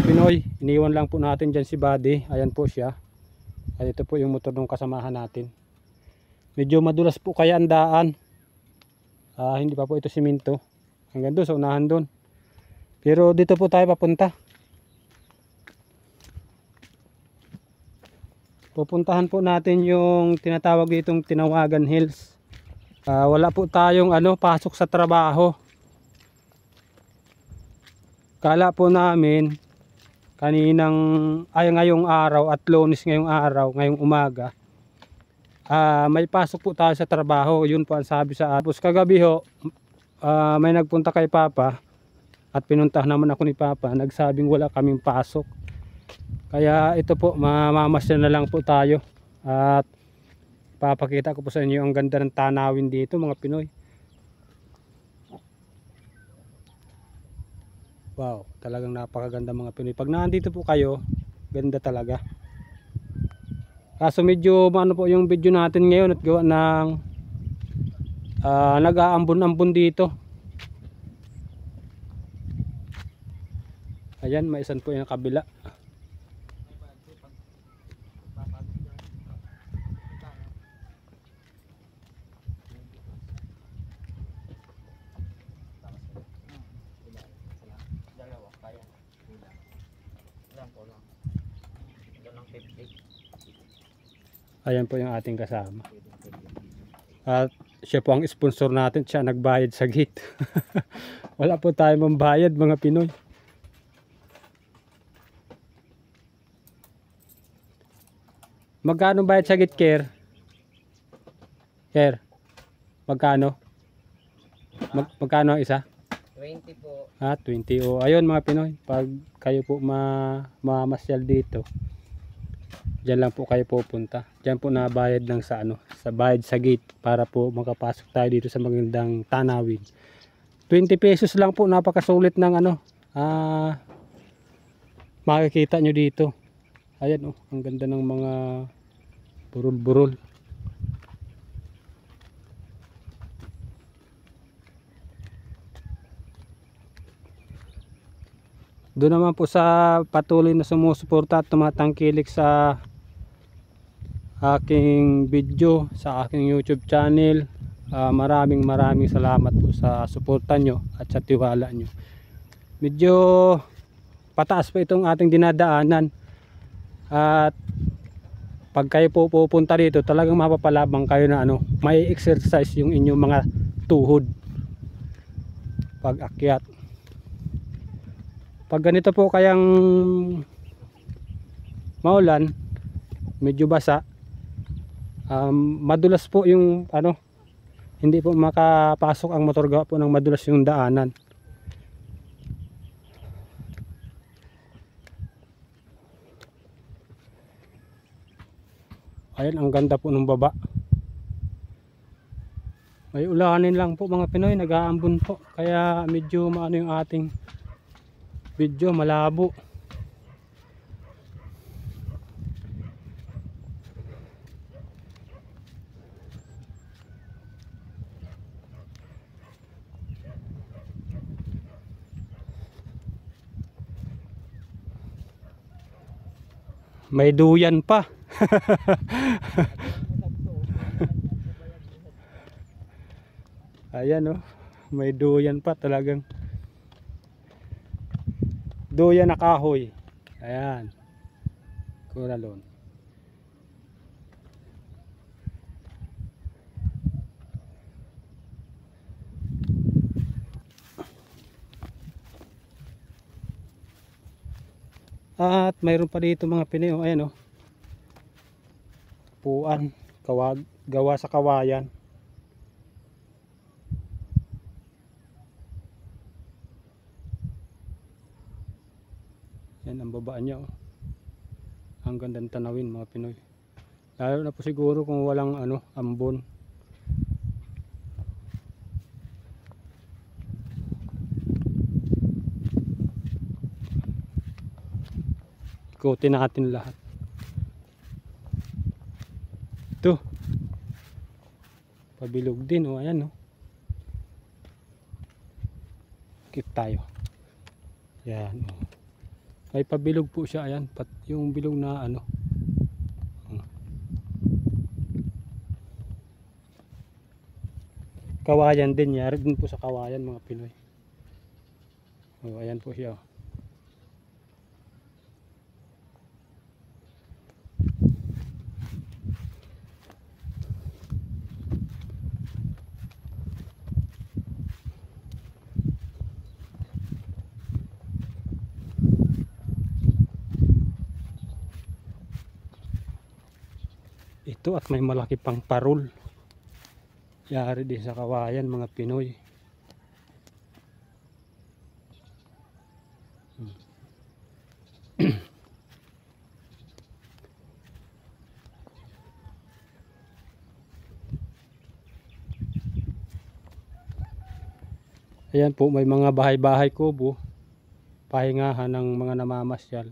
Pinoy. Iniwan lang po natin dyan si Buddy. Ayan po siya. At ito po yung motor ng kasamahan natin. Medyo madulas po kaya ang daan. Hindi pa po ito siminto. Hanggang doon sa unahan doon. Pero dito po tayo papunta. Pupuntahan po natin yung tinatawag ditong Tinawagan Hills. Wala po tayong pasok sa trabaho. Kala po namin ngayong araw at Lunes ngayong araw, ngayong umaga, may pasok po tayo sa trabaho. Yun po ang sabi sa tapos kagabi ho, may nagpunta kay Papa at pinuntahan naman ako ni Papa, nagsabing wala kaming pasok. Kaya ito po, mamamasya na lang po tayo at papakita ko po sa inyo ang ganda ng tanawin dito mga Pinoy. Wow, talagang napakaganda mga Pinoy. Pag nandito po kayo, ganda talaga. Kaso medyo po yung video natin ngayon at gawa ng nag-aambon-ambon dito. Ayan, may isan po yung kabila. Ayan po yung ating kasama. At siya po ang sponsor natin. Siya nagbayad sa gate. Wala po tayo mambayad mga Pinoy. Magkano bayad sa gate, Ker? Ker? Magkano? Magkano ang isa? 20 po. 20. O ayun mga Pinoy. Pag kayo po mamasyal dito, diyan lang po kayo pupunta. Diyan po nabayad lang sa sa bayad sa gate para po makapasok tayo dito sa magandang tanawin. 20 pesos lang po, napakasulit ng makikita nyo dito. Ayan ang ganda ng mga burol-burol. Doon naman po sa patuloy na sumusuporta at tumatangkilik sa aking video sa aking YouTube channel, maraming salamat po sa suporta nyo at sa tiwala nyo. Medyo pataas pa itong ating dinadaanan at pag kayo po pupunta dito talagang mapapalabang kayo na may exercise yung inyong mga tuhod pag akyat. Pag ganito po kayang maulan, medyo basa, madulas po yung hindi po makapasok ang motor gawa po ng madulas yung daanan. Ayan, ang ganda po ng baba. May ulanin lang po mga Pinoy, nag-aambon po, kaya medyo yung ating video, malabo. May duyan pa. Ayan may duyan pa talagang. Duyan na kahoy. Ayan. Kuralon. At mayroon pa dito mga Pinoy, ayan puan, gawa sa kawayan. Yan ang babaan niya ang gandang tanawin mga Pinoy, lalo na po siguro kung walang ambon. Ikutin natin lahat. Ito pabilog din ayan keep tayo. Yan May pabilog po siya, ayan, yung bilog na ano. Kawayan din, yari din po sa kawayan mga Pinoy. Oh, ayan po siya. Ito at may malaki pang parol. Yari din sa kawayan mga Pinoy. Ayan po, may mga bahay-bahay kubo. Pahingahan ng mga namamasyal.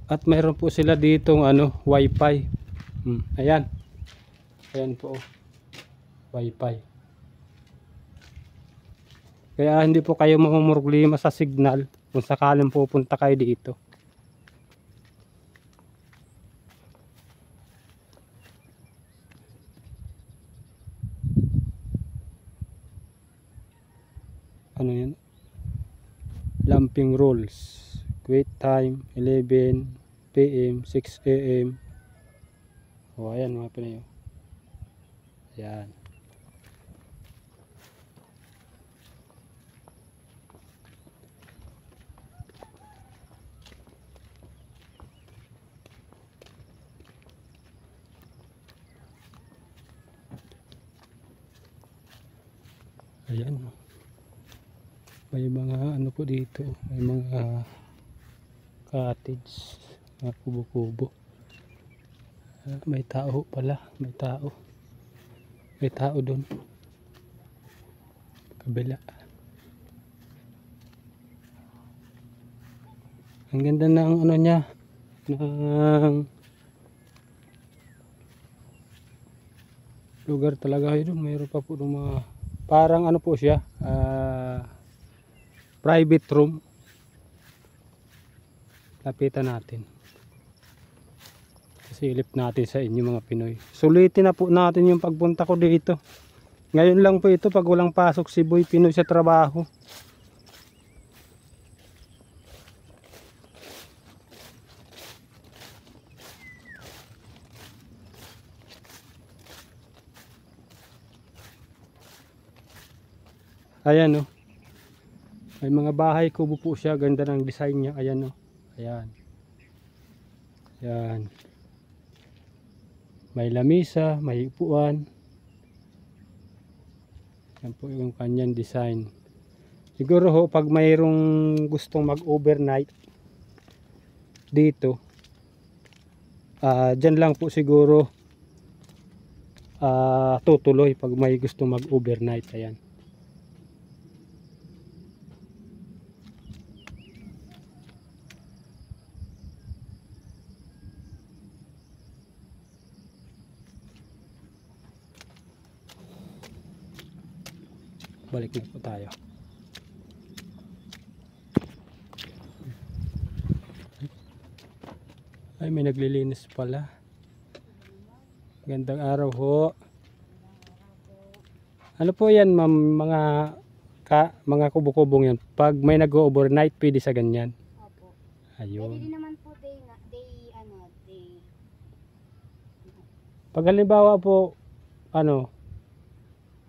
At mayroon po sila ditong wifi. Ayan. Ayan po. Wifi. Kaya hindi po kayo mamumroblema sa signal kung sakaling pupunta kayo dito. Ano yan? Lamping rules. Wait time 11 PM, 6 AM. O ayan mga Pinoy. Ayan. Ayan. May mga ano po dito, may mga cottage, mga kubo-kubo. May tao pala, may tao. May tao doon. Kabila. Ang ganda ng ano niya, ng lugar talaga doon. Mayroon pa po ng mga parang ano po siya, private room. Lapitan natin. Silip natin sa inyo mga Pinoy. Sulitin na po natin yung pagpunta ko dito. Ngayon lang po ito pag walang pasok si Boy Pinoy sa trabaho. Ayan o. May mga bahay kubo po siya. Ganda ng design niya. Ayan o. Ayan. Ayan. May lamisa, may upuan. Yan po yung kanyang design. Siguro ho, pag mayroong gustong mag-overnight dito, dyan lang po siguro tutuloy pag may gustong mag-overnight. Ayan. Balik na po tayo. Ay, may naglilinis pala. Gandang araw ho. Ano po yan ma'am, mga kubo-kubong yan. Pag may nag-overnight, pwede sa ganyan. Opo. Ayun. Pwede din naman po day. Pag halimbawa po,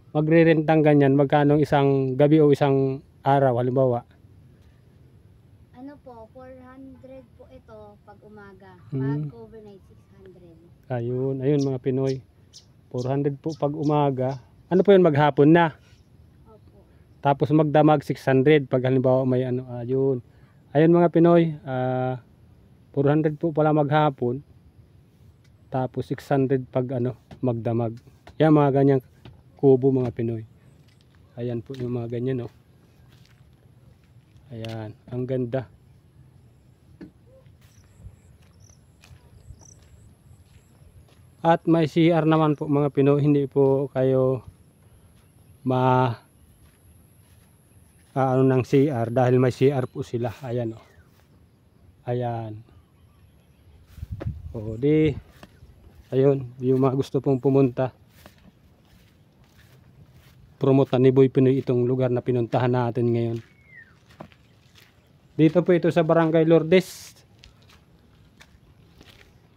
magre-rentang ganyan, magkano isang gabi o isang araw halimbawa? Ano po, 400 po ito pag umaga. Pag overnight, 600. Ayun mga Pinoy. 400 po pag umaga. Ano po yun, maghapon na? Opo. Tapos magdamag 600 pag halimbawa may ayun. Ayun mga Pinoy, 400 po pala maghapon. Tapos 600 pag magdamag. Yan mga ganyang kubo mga Pinoy. Ayan po yung mga ganyan oh. Ayan, ang ganda. At may CR naman po mga Pinoy, hindi po kayo ano ng CR dahil may CR po sila. Ayan oh. Ayan. O di ayun, yung mga gusto pong pumunta. Promote ni Boy Pinoy itong lugar na pinuntahan natin ngayon. Dito po ito sa Barangay Lourdes,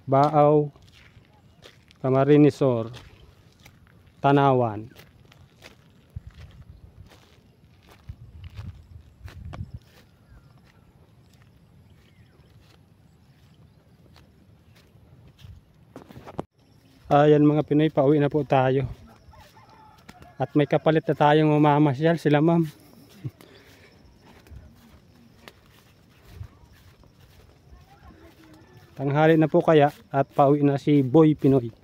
Baaw, Camarines Sur, Tanawan. Ayan mga Pinoy, pauwi na po tayo. At may kapalit na tayong mamamasyal, sila ma'am. Tanghali na po kaya at pauwi na si Boy Pinoy.